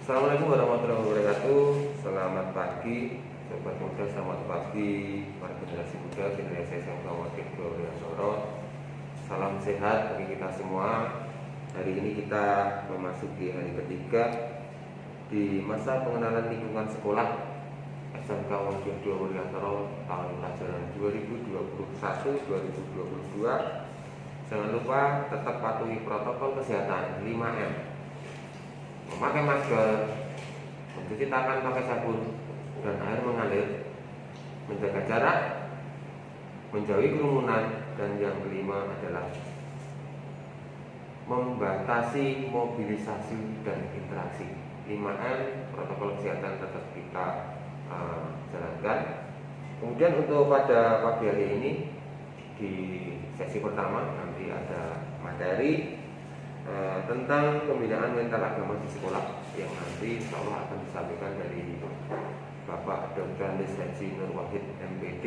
Assalamualaikum warahmatullahi wabarakatuh. Selamat pagi, sobat muda. Selamat pagi, para generasi muda, generasi SMK Wakil Gloryantoro. Salam sehat bagi kita semua. Hari ini kita memasuki hari ketiga di masa pengenalan lingkungan sekolah SMK Wakil Gloryantoro tahun pelajaran 2021-2022. Jangan lupa tetap patuhi protokol kesehatan 5M. Memakai masker, mencuci tangan pakai sabun dan air mengalir, menjaga jarak, menjauhi kerumunan, dan yang kelima adalah membatasi mobilisasi dan interaksi. 5M protokol kesehatan tetap kita jalankan. Kemudian untuk pada pagi hari ini di sesi pertama nanti ada materi tentang pembinaan mental agama di sekolah yang nanti insya Allah akan disampaikan dari Bapak Dr. Andes Haji Nur Wahid MPD.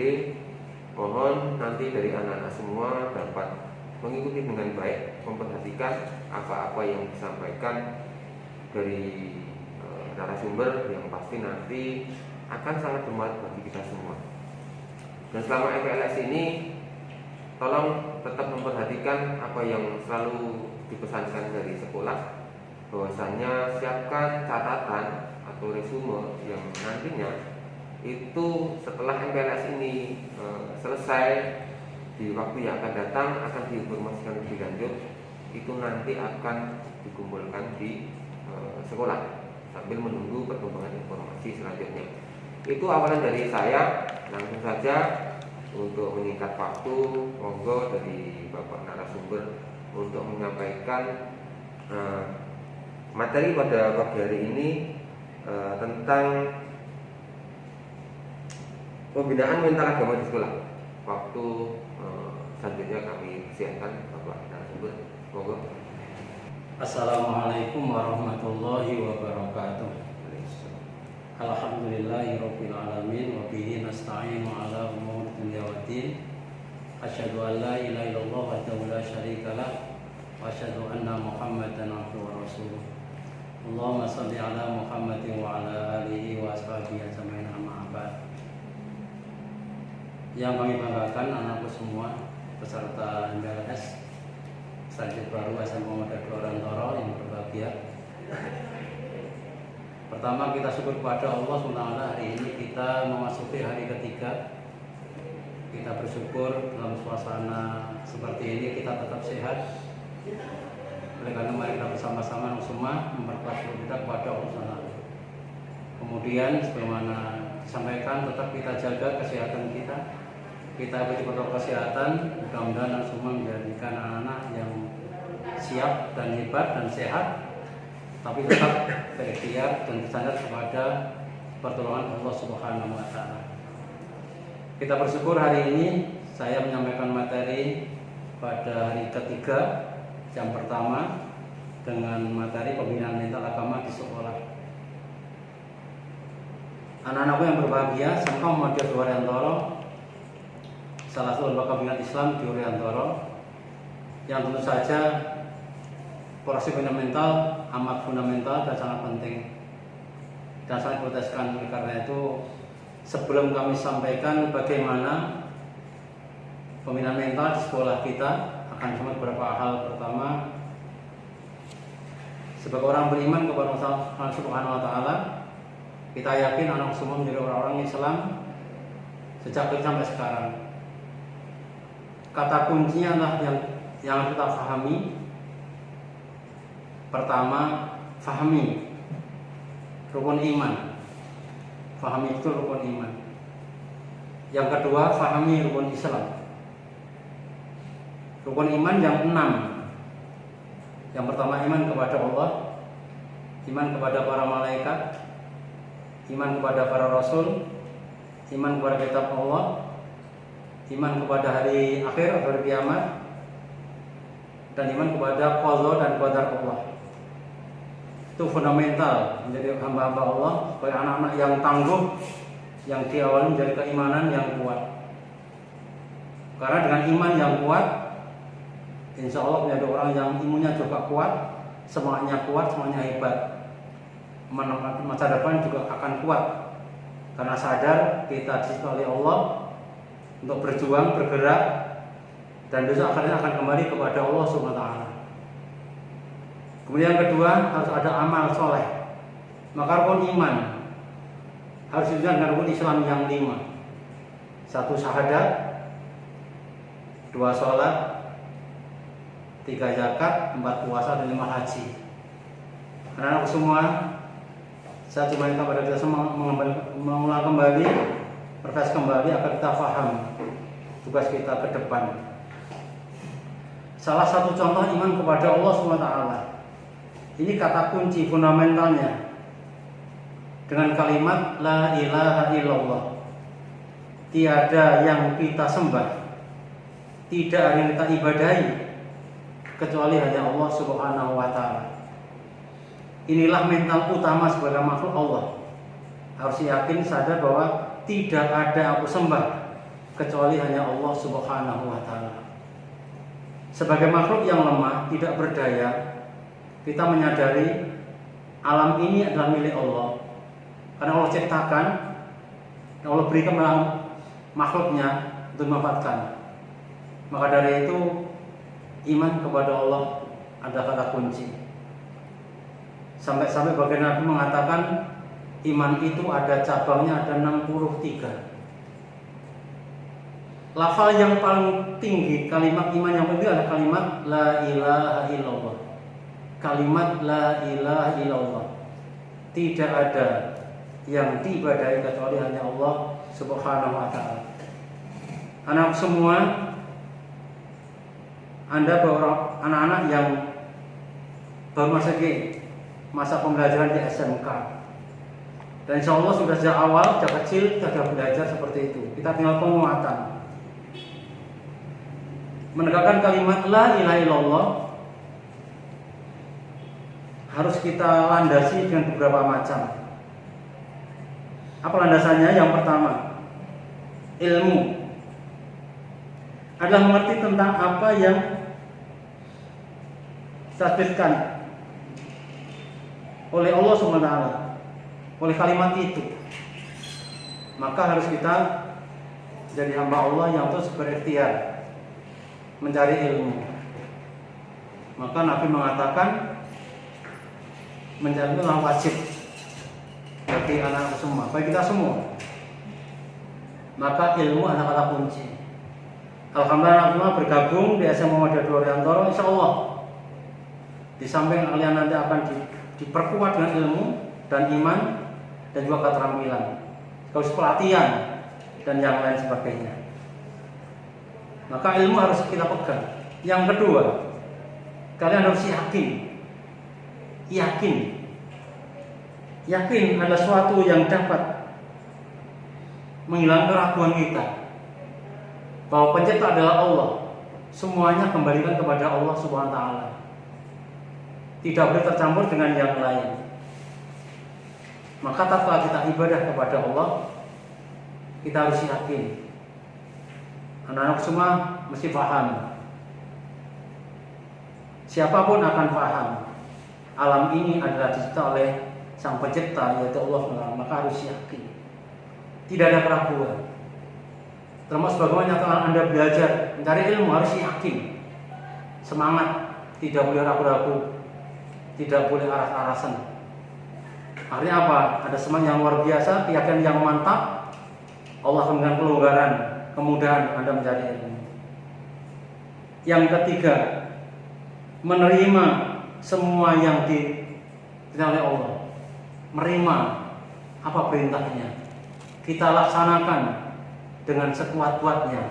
Mohon nanti dari anak-anak semua dapat mengikuti dengan baik, memperhatikan apa-apa yang disampaikan dari narasumber yang pasti nanti akan sangat bermanfaat bagi kita semua. Dan selama MPLS ini tolong tetap memperhatikan apa yang selalu dipesankan dari sekolah, bahwasanya siapkan catatan atau resume yang nantinya itu setelah MPLS ini selesai di waktu yang akan datang akan diinformasikan lebih lanjut. Itu nanti akan dikumpulkan di sekolah sambil menunggu perkembangan informasi selanjutnya. Itu awalan dari saya. Langsung saja untuk menyingkat waktu, monggo dari Bapak narasumber untuk menyampaikan materi pada pagi hari ini tentang pembinaan mental agama di sekolah. Waktu selanjutnya kami siapkan Bapak narasumber, monggo. Assalamualaikum warahmatullahi wabarakatuh. Alhamdulillahirabbil alamin wa bihi nasta'inu ala umuri dunya waddin. Asyhadu an la ilaha illallah wahdahu la syarika lah wa asyhadu anna Muhammadan abduhu wa rasuluh. Allahumma shalli ala Muhammadin wa ala alihi wa ashabihi ajmain, amma ba'd. Yang kami banggakan anakku semua peserta MPLS Sarjana baru SMK Muhammadiyah Gloryantoro yang berbahagia. Pertama, kita syukur kepada Allah SWT. Hari ini kita memasuki hari ketiga. Kita bersyukur dalam suasana seperti ini kita tetap sehat. Oleh karena mari kita bersama-sama semua memperkuat kita kepada Allah SWT. Kemudian sebagaimana disampaikan, tetap kita jaga kesehatan kita. Kita ikuti protokol kesehatan. Mudah-mudahan semua menjadikan anak-anak yang siap dan hebat dan sehat, tapi tetap berikhtiar dan bersandar kepada pertolongan Allah Subhanahu wa Ta'ala. Kita bersyukur hari ini saya menyampaikan materi pada hari ketiga jam pertama dengan materi pembinaan mental agama di sekolah. Anak-anakku yang berbahagia, SMK Muhammadiyah Gloryantoro, salah satu lembaga pembinaan Islam di Gloryantoro, yang tentu saja porsi fundamental amat fundamental dan sangat penting dan sangat diproteskan. Oleh karena itu, sebelum kami sampaikan bagaimana pembinaan mental di sekolah kita, akan disebut beberapa hal. Pertama, sebagai orang beriman kepada Allah Subhanahu wa Ta'ala, kita yakin anak semua menjadi orang-orang Islam sejak kecil sampai sekarang. Kata kuncinya adalah yang kita pahami. Pertama, fahami rukun iman. Fahami itu rukun iman. Yang kedua, fahami rukun Islam. Rukun iman yang 6. Yang pertama, iman kepada Allah, iman kepada para malaikat, iman kepada para rasul, iman kepada kitab Allah, iman kepada hari akhir atau hari kiamat, dan iman kepada qadha dan qadar Allah. Itu fundamental menjadi hamba-hamba Allah sebagai anak-anak yang tangguh, yang diawali menjadi keimanan yang kuat. Karena dengan iman yang kuat, insya Allah menjadi orang yang imunnya juga kuat, semangatnya kuat, semangatnya hebat. masa depan juga akan kuat karena sadar kita diciptakan oleh Allah untuk berjuang, bergerak, dan besok akhirnya akan kembali kepada Allah Subhanahu wa taala. Kemudian yang kedua, harus ada amal soleh. Maka rukun iman harus ditunjukkan dengan rukun Islam yang 5. 1 syahadat, 2 sholat, 3 zakat, 4 puasa, dan 5 haji. Anak-anak semua, saya cuma minta kepada kita semua mengulang kembali, refresh kembali agar kita paham tugas kita ke depan. Salah satu contoh iman kepada Allah SWT, ini kata kunci fundamentalnya dengan kalimat La ilaha illallah. Tiada yang kita sembah, tidak ada yang kita ibadahi kecuali hanya Allah Subhanahu wa taala. Inilah mental utama sebagai makhluk Allah. Harus yakin sadar bahwa tidak ada aku sembah kecuali hanya Allah Subhanahu wa taala. Sebagai makhluk yang lemah, tidak berdaya, kita menyadari alam ini adalah milik Allah. Karena Allah ciptakan, Allah berikan makhluknya untuk dimanfaatkan. Maka dari itu iman kepada Allah adalah kata kunci. Sampai-sampai bagian Nabi mengatakan iman itu ada cabangnya, ada 63. Lafal yang paling tinggi, kalimat iman yang penting adalah kalimat La ilaha illallah. Kalimat La ilaha illallah. Tidak ada yang diibadahi kecuali hanya Allah Subhanahu wa taala. Anak semua, Anda baru anak-anak yang baru masa pembelajaran di SMK, dan insya Allah sudah sejak awal, sejak kecil kita sudah belajar seperti itu. Kita tinggal penguatan, menegakkan kalimat La ilaha illallah. Harus kita landasi dengan beberapa macam. Apa landasannya? Yang pertama, ilmu adalah mengerti tentang apa yang ditasbihkan oleh Allah SWT, oleh kalimat itu. Maka harus kita jadi hamba Allah yang terus berikhtiar mencari ilmu. Maka Nabi mengatakan mencari ilmu adalah wajib bagi anak semua, bagi kita semua. Maka ilmu adalah kata kunci. Alhamdulillah semua bergabung di SMA Muhammadiyah Doriantoro, insya Allah di samping kalian nanti akan diperkuat dengan ilmu dan iman dan juga keterampilan, sekaligus pelatihan dan yang lain sebagainya. Maka ilmu harus kita pegang. Yang kedua, kalian harus yakin adalah suatu yang dapat menghilangkan keraguan kita bahwa pencipta adalah Allah. Semuanya kembalikan kepada Allah Subhanahu wa taala. Tidak boleh tercampur dengan yang lain. Maka tatkala kita ibadah kepada Allah, kita harus yakin. Anak-anak semua mesti paham. Siapapun akan paham. Alam ini adalah dicipta oleh Sang Pencipta, yaitu Allah SWT. Maka harus yakin. Tidak ada keraguan. Termasuk bagaimana kalau Anda belajar mencari ilmu, harus yakin. Semangat, tidak boleh ragu-ragu, tidak boleh aras-arasan. Artinya apa? Ada semangat yang luar biasa, keyakinan yang mantap. Allah akan memberikan kelonggaran, kemudahan Anda mencari ilmu. Yang ketiga, menerima semua yang diperintahkan oleh Allah. Menerima apa perintahnya, kita laksanakan dengan sekuat-kuatnya.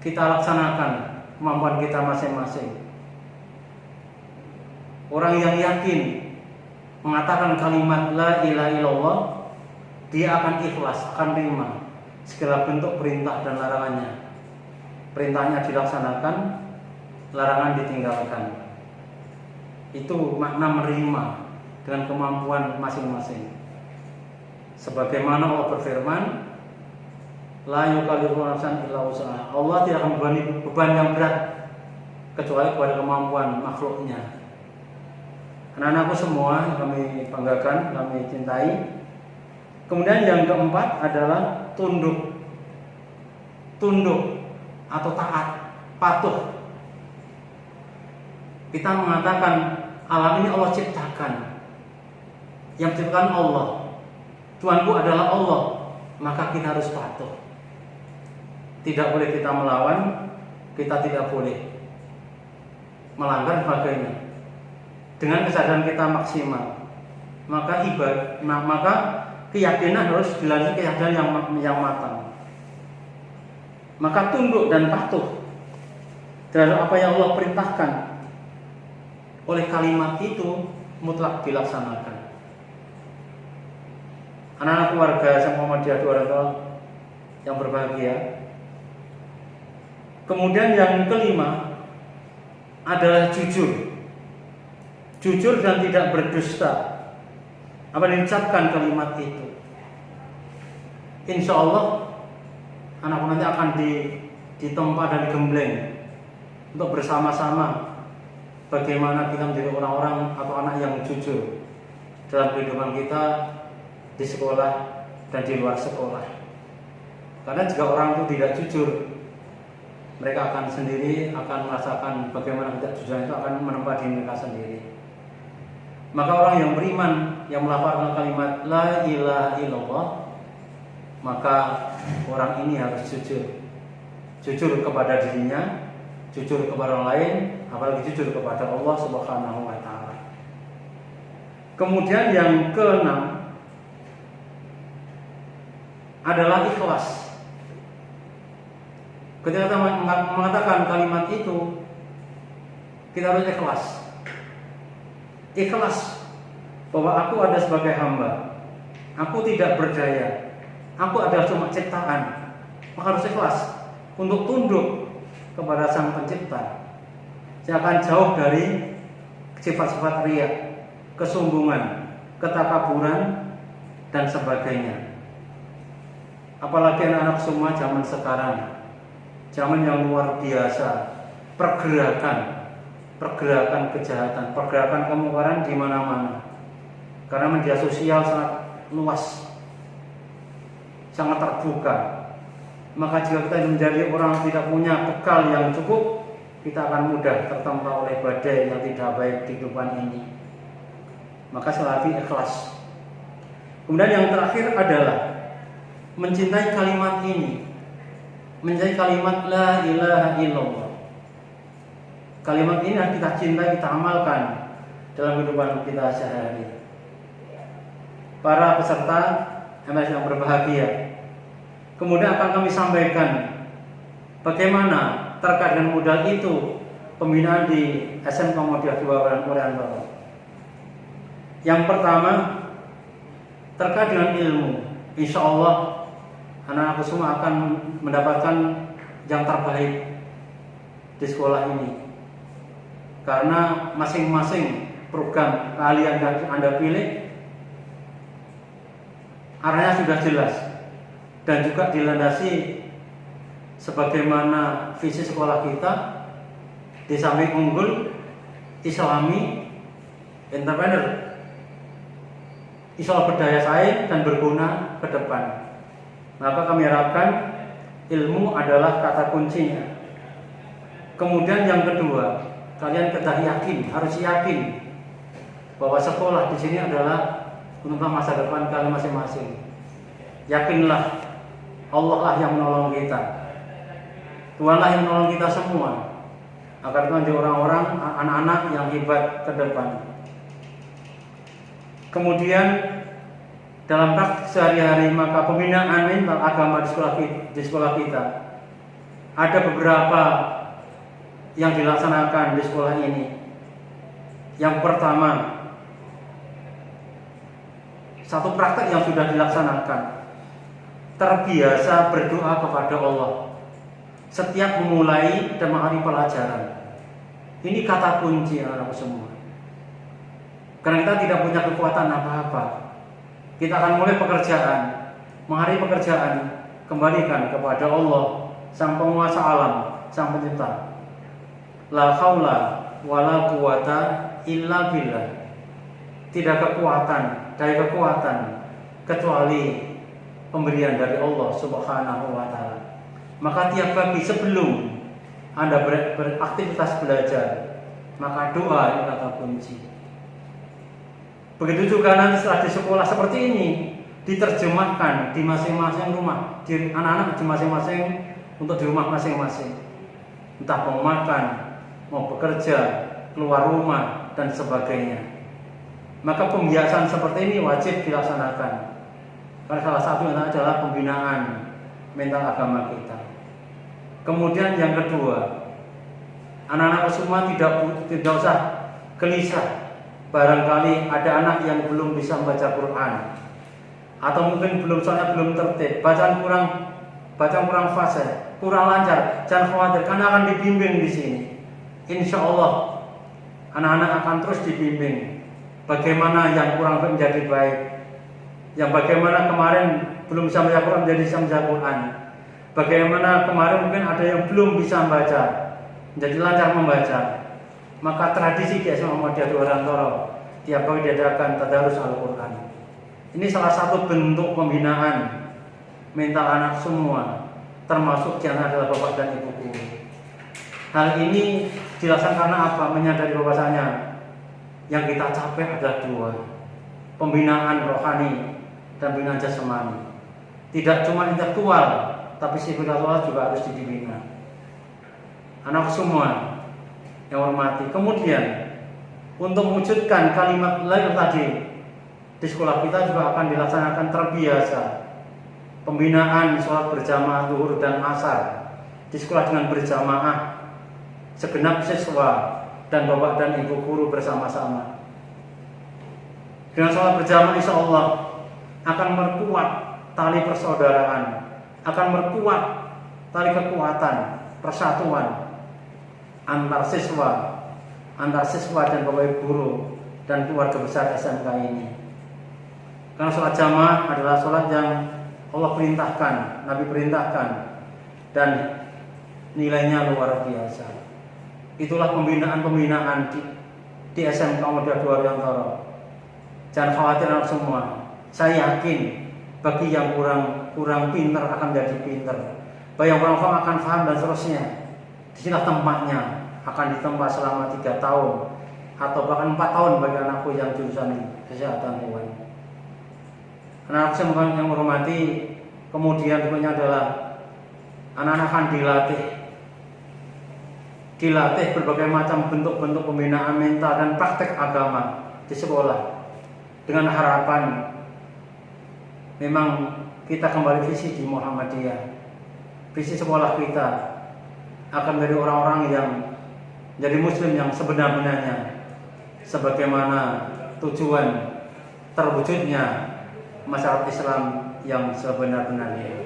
Kita laksanakan kemampuan kita masing-masing. Orang yang yakin mengatakan kalimat La ilaha illallah, dia akan ikhlas, akan terima segala bentuk perintah dan larangannya. Perintahnya dilaksanakan, larangan ditinggalkan. Itu makna menerima dengan kemampuan masing-masing. Sebagaimana Allah berfirman, La yukallifu nafsan illa wus'aha. Allah tidak akan membebani beban yang berat kecuali kepada kemampuan makhluknya. Anak-anakku semua yang kami banggakan, kami cintai. Kemudian yang keempat adalah tunduk. Tunduk atau taat, patuh. Kita mengatakan alam ini Allah ciptakan. Yang ciptakan Allah. Tuhanku adalah Allah, maka kita harus patuh. Tidak boleh kita melawan, kita tidak boleh melanggar sebagainya. Dengan kesadaran kita maksimal, maka maka keyakinan harus dilanjutkan keyakinan yang matang. Maka tunduk dan patuh terhadap apa yang Allah perintahkan. Oleh kalimat itu mutlak dilaksanakan. Anak-anak keluarga yang Muhammadiyah yang berbahagia. Kemudian yang kelima adalah jujur. Jujur dan tidak berdusta. Apa yang diucapkan kalimat itu? Insya Allah anak nanti akan ditempa dan digembleng untuk bersama-sama bagaimana kita menjadi orang-orang atau anak yang jujur dalam kehidupan kita di sekolah dan di luar sekolah. Karena jika orang itu tidak jujur, mereka akan merasakan bagaimana tidak jujur itu akan menempa diri mereka sendiri. Maka orang yang beriman yang melafalkan kalimat la ilaha illallah, maka orang ini harus jujur. Jujur kepada dirinya, jujur kepada orang lain, apalagi jujur kepada Allah Subhanahu wa taala. Kemudian yang keenam adalah ikhlas. Ketika kita mengatakan kalimat itu, kita harus ikhlas. Ikhlas bahwa aku ada sebagai hamba, aku tidak berdaya, aku adalah cuma ciptaan. Maka harus ikhlas untuk tunduk kepada Sang Pencipta. Saya akan jauh dari sifat-sifat riya, kesombongan, ketakaburan dan sebagainya. Apalagi anak-anak semua zaman sekarang, zaman yang luar biasa, pergerakan kejahatan, pergerakan kemungkaran di mana-mana. Karena media sosial sangat luas, sangat terbuka. Maka jika kita menjadi orang tidak punya bekal yang cukup, kita akan mudah tertempa oleh badai yang tidak baik di kehidupan ini. Maka sekali lagi ikhlas. Kemudian yang terakhir adalah mencintai kalimat ini, mencintai kalimat la ilaha illallah. Kalimat ini harus kita cintai, kita amalkan dalam kehidupan kita sehari-hari. Para peserta MS yang berbahagia, kemudian akan kami sampaikan bagaimana terkait dengan modal itu pembinaan di SMK Muhammadiyah Oriental. Yang pertama terkait dengan ilmu. Insya Allah anak-anak semua akan mendapatkan yang terbaik di sekolah ini. Karena masing-masing program keahlian yang Anda pilih arahnya sudah jelas dan juga dilandasi sebagaimana visi sekolah kita, di samping unggul, islami, entrepreneur, insya Allah berdaya saing dan berguna ke depan. Maka kami harapkan ilmu adalah kata kuncinya. Kemudian yang kedua, kalian harus yakin bahwa sekolah di sini adalah untuk masa depan kalian masing-masing. Yakinlah Allah lah yang menolong kita, Tuhan lah yang menolong kita semua, agar kita menjadi orang-orang, anak-anak yang hebat ke depan. Kemudian dalam praktik sehari-hari, maka pembinaan mental agama di sekolah kita ada beberapa yang dilaksanakan di sekolah ini. Yang pertama, satu praktek yang sudah dilaksanakan, terbiasa berdoa kepada Allah setiap memulai dan mengakhiri pelajaran. Ini kata kunci anak-anak semua. Karena kita tidak punya kekuatan apa-apa, kita akan mulai pekerjaan, mengakhiri pekerjaan, kembalikan kepada Allah, Sang Penguasa alam, Sang Pencipta. La haula wala quwata illa billah. tidak dari kekuatan kecuali pemberian dari Allah Subhanahu wa taala. Maka tiap pagi sebelum Anda beraktivitas belajar, maka doa ini kata kunci. Begitu juga nanti setelah di sekolah seperti ini diterjemahkan di masing-masing rumah, di anak-anak di masing-masing untuk di rumah masing-masing. Entah mau makan, mau bekerja, keluar rumah dan sebagainya. Maka pembiasaan seperti ini wajib dilaksanakan. Karena salah satunya adalah pembinaan mental agama kita. Kemudian yang kedua, anak-anak semua tidak usah gelisah. Barangkali ada anak yang belum bisa membaca Quran, atau mungkin soalnya belum tertib, bacaan kurang fasih, kurang lancar. Jangan khawatir, karena akan dibimbing di sini. Insya Allah anak-anak akan terus dibimbing. Bagaimana yang kurang menjadi baik, yang bagaimana kemarin belum bisa membaca Quran menjadi bisa membaca Quran, bagaimana kemarin mungkin ada yang belum bisa membaca menjadi lancar membaca. Maka tradisi di SMA Muhammadiyah Durantoro tiap hari diadakan tadarus Al-Quran. Ini salah satu bentuk pembinaan mental anak semua, termasuk yang adalah bapak dan ibu guru. Hal ini dilaksanakan karena apa? Menyadari bahwasanya yang kita capai adalah dua, pembinaan rohani dan pembinaan jasmani. Tidak cuma intelektual, tapi spiritual juga harus dibina. Anak semua yang hormati. Kemudian untuk mewujudkan kalimat lain tadi di sekolah kita juga akan dilaksanakan terbiasa pembinaan sholat berjamaah zuhur dan asar di sekolah dengan berjamaah, segenap siswa dan bapak dan ibu guru bersama-sama. Dengan sholat berjamaah insya Allah akan memperkuat tali persaudaraan, akan memperkuat tali kekuatan persatuan antar siswa dan bapak ibu guru dan keluarga besar SMK ini. Karena sholat jamaah adalah sholat yang Allah perintahkan, Nabi perintahkan, dan nilainya luar biasa. Itulah pembinaan di SMK Muhammadiyah Durantoro. Jangan khawatir anak semua. Saya yakin bagi yang kurang pintar akan jadi pintar, bagi yang kurang paham akan paham dan seterusnya. Disinilah tempatnya, akan ditempa selama 3 tahun atau bahkan 4 tahun bagi anakku yang jurusan kesehatan hewan. Anak saya yang menghormati, kemudian berikutnya adalah anak-anak akan dilatih berbagai macam bentuk-bentuk pembinaan mental dan praktek agama di sekolah, dengan harapan memang kita kembali visi di Muhammadiyah, visi sekolah kita akan menjadi orang-orang yang jadi muslim yang sebenar-benarnya, sebagaimana tujuan terwujudnya masyarakat Islam yang sebenar-benarnya.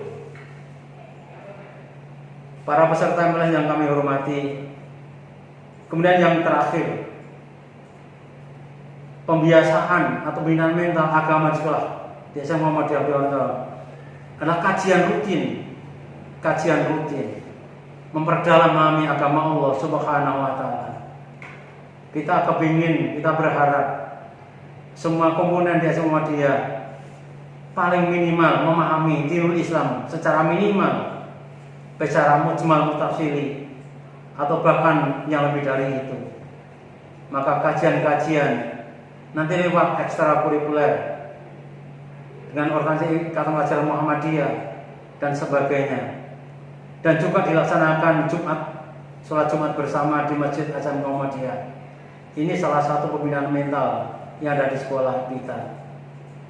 Para peserta yang kami hormati, kemudian yang terakhir, pembiasaan atau pembinaan mental agama di sekolah di SMA Muhammadiyah Durantoro adalah kajian rutin, memperdalam memahami agama Allah Subhanahu wa taala. Kita berharap semua komponen di SMA Muhammadiyah paling minimal memahami dinul Islam secara minimal, secara mujmal mutafsili, atau bahkan yang lebih dari itu. Maka kajian-kajian nanti lewat ekstrakurikuler dengan organisasi Ikatan Pelajar Muhammadiyah dan sebagainya, dan juga dilaksanakan sholat Jumat bersama di Masjid Azam Muhammadiyah. Ini salah satu pembinaan mental yang ada di sekolah kita.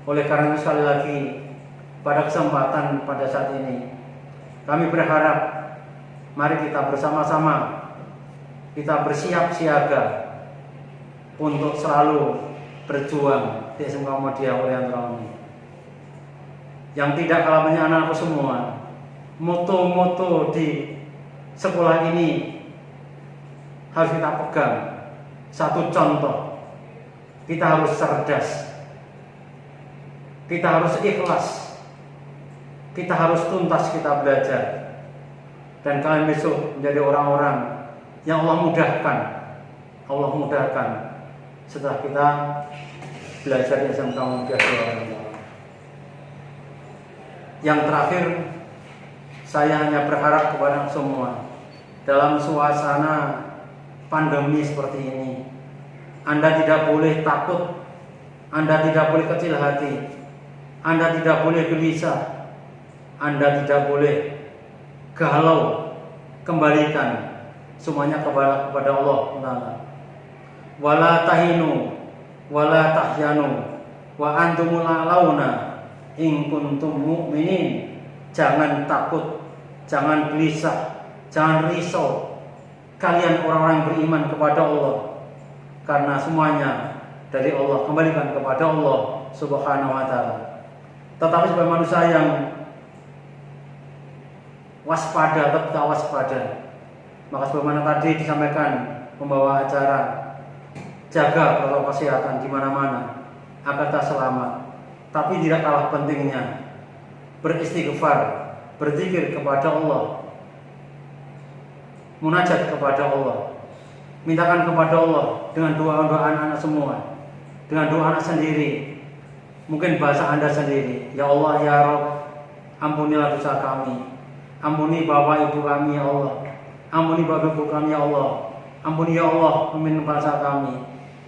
Oleh karena itu sekali lagi pada kesempatan pada saat ini kami berharap mari kita bersama-sama kita bersiap siaga untuk selalu berjuang di SMK Muhammadiyah Durantoro ini. Yang tidak kalah banyak anak-anakku semua, moto-moto di sekolah ini harus kita pegang. Satu contoh, kita harus cerdas, kita harus ikhlas, kita harus tuntas kita belajar, dan kalian besok menjadi orang-orang yang Allah mudahkan setelah kita belajar di SMK Muhammadiyah Surabaya. Yang terakhir, saya hanya berharap kepada semua dalam suasana pandemi seperti ini, Anda tidak boleh takut, Anda tidak boleh kecil hati, Anda tidak boleh gelisah, Anda tidak boleh galau. Kembalikan semuanya kepada Allah Ta'ala. Wala tahinu wala tahyanu wa antumul a'launa in kuntum mu'minin. Jangan takut, jangan gelisah, jangan risau. Kalian orang-orang yang beriman kepada Allah, karena semuanya dari Allah. Kembalikan kepada Allah Subhanahu wa ta'ala. Tetapi sebagai manusia yang waspada, tetap waspada. Maka sebagaimana tadi disampaikan pembawa acara, jaga protokol kesehatan di mana-mana agar tak selamat. Tapi tidak kalah pentingnya beristighfar, berzikir kepada Allah, munajat kepada Allah, mintakan kepada Allah dengan doa-doa anak-anak semua, dengan doa anak sendiri, mungkin bahasa Anda sendiri. Ya Allah, ya Rabb, ampunilah dosa kami, ampuni bapak ibu kami ya Allah, ampuni bapak ibu kami ya Allah, ampuni ya Allah pemimpin bangsa kami,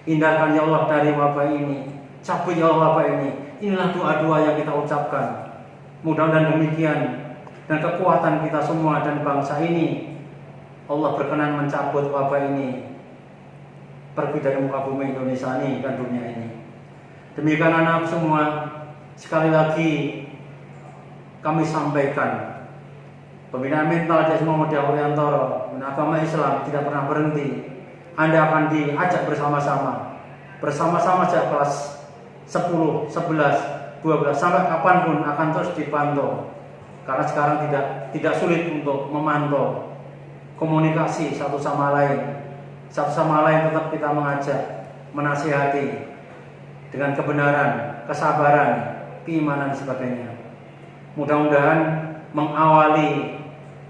hindarkan ya Allah dari wabah ini, cabut ya Allah wabah ini. Inilah doa-doa yang kita ucapkan. Mudah-mudahan demikian, dan kekuatan kita semua dan bangsa ini, Allah berkenan mencabut wabah ini, pergi dari muka bumi Indonesia ini dan dunia ini. Demikian anak semua, sekali lagi kami sampaikan, pembinaan mental di SMA Muhammadiyah Orientoro dan agama Islam tidak pernah berhenti. Anda akan diajak bersama-sama sejak kelas 10, 11, 12 sampai kapanpun akan terus dipantau. Karena sekarang tidak sulit untuk memantau komunikasi satu sama lain. Satu sama lain tetap kita mengajak, menasihati dengan kebenaran, kesabaran, keimanan dan sebagainya. Mudah-mudahan mengawali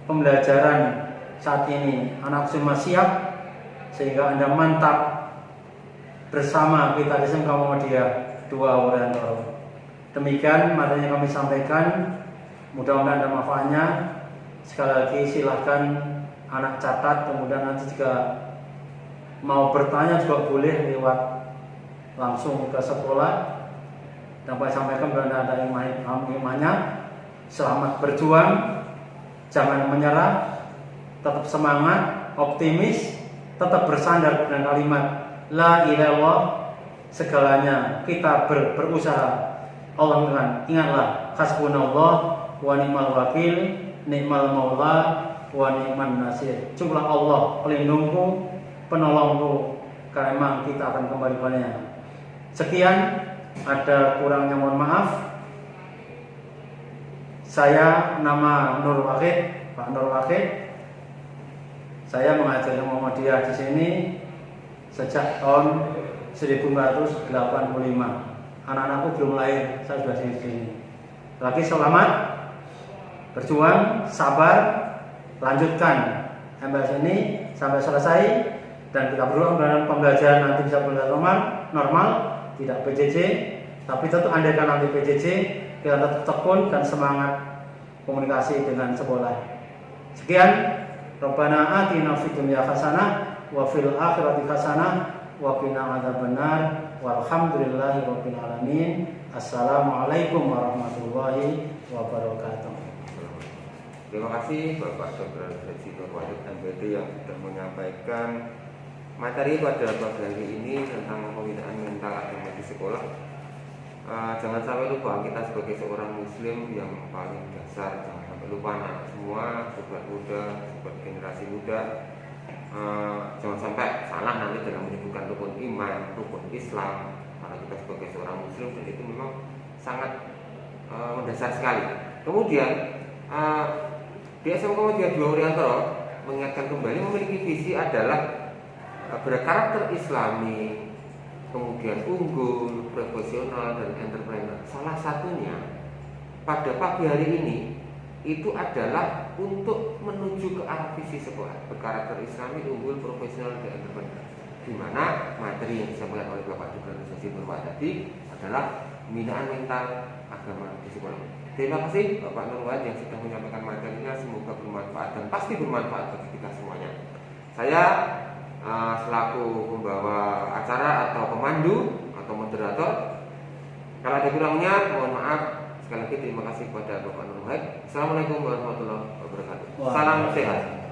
pembelajaran saat ini anak semua siap, sehingga Anda mantap bersama kita di SMK Muhammadiyah 2 Orientoro. Demikian materi yang kami sampaikan, mudah-mudahan ada manfaatnya. Sekali lagi silahkan anak catat, kemudian nanti jika mau bertanya juga boleh lewat langsung ke sekolah. Dapat sampaikan kepada ada imannya, selamat berjuang, jangan menyerah, tetap semangat, optimis, tetap bersandar dengan kalimat la ilaha illallah, segalanya kita berusaha. Allah dengan ingatlah, hasbunallah wa ni'mal wakil, ni'mal maula wa ni'man nasir. Cukuplah Allah pelindungku, penolongku, karena memang kita akan kembali padanya. Sekian, ada kurangnya mohon maaf. Saya nama Nur Wahid, Pak Nur Wahid. Saya mengajar Muhammadiyah di sini sejak tahun 1985. Anak-anakku belum lahir, saya sudah di sini. Lagi selamat, berjuang, sabar, lanjutkan sampai sini sampai selesai, dan kita berdoa dalam pembelajaran nanti bisa belajar normal, tidak PJJ. Tapi tentu andaikan nanti PJJ, kita tetap tekun dan semangat komunikasi dengan sekolah. Sekian, Rabbana atina fid dunya hasanah wa fil akhirati hasanah wa qina adzabannar. Walhamdulillahi rabbil alamin. Assalamualaikum warahmatullahi wabarakatuh. Terima kasih Bapak Dr. Haji Nur Wahid MPD yang sudah menyampaikan materi pada pagi hari ini tentang pembinaan mental agama di sekolah. Jangan sampai lupa kita sebagai seorang muslim yang paling dasar, jangan sampai lupa anak semua, sobat muda, sobat generasi muda, jangan sampai salah nanti dalam menyebutkan rukun iman, rukun Islam. Karena kita sebagai seorang muslim, dan itu memang sangat mendasar sekali. Kemudian di SMK Muhammadiyah 2 Orientoro mengingatkan kembali memiliki visi adalah berkarakter Islami, kemudian unggul, profesional, dan entrepreneur. Salah satunya pada pagi hari ini itu adalah untuk menuju ke arah visi sekolah berkarakter Islami, unggul, profesional, dan entrepreneur. di mana materi yang disampaikan oleh Bapak Dubes Organisasi Nurul tadi adalah pembinaan mental agama di sekolah. Terima kasih Bapak Nurul yang sudah menyampaikan materinya, semoga bermanfaat dan pasti bermanfaat bagi kita semuanya. Saya selaku pembawa acara atau pemandu atau moderator, kalau ada kurangnya mohon maaf. Sekali lagi terima kasih kepada Bapak Nurul. Assalamualaikum warahmatullahi wabarakatuh. Salam sehat.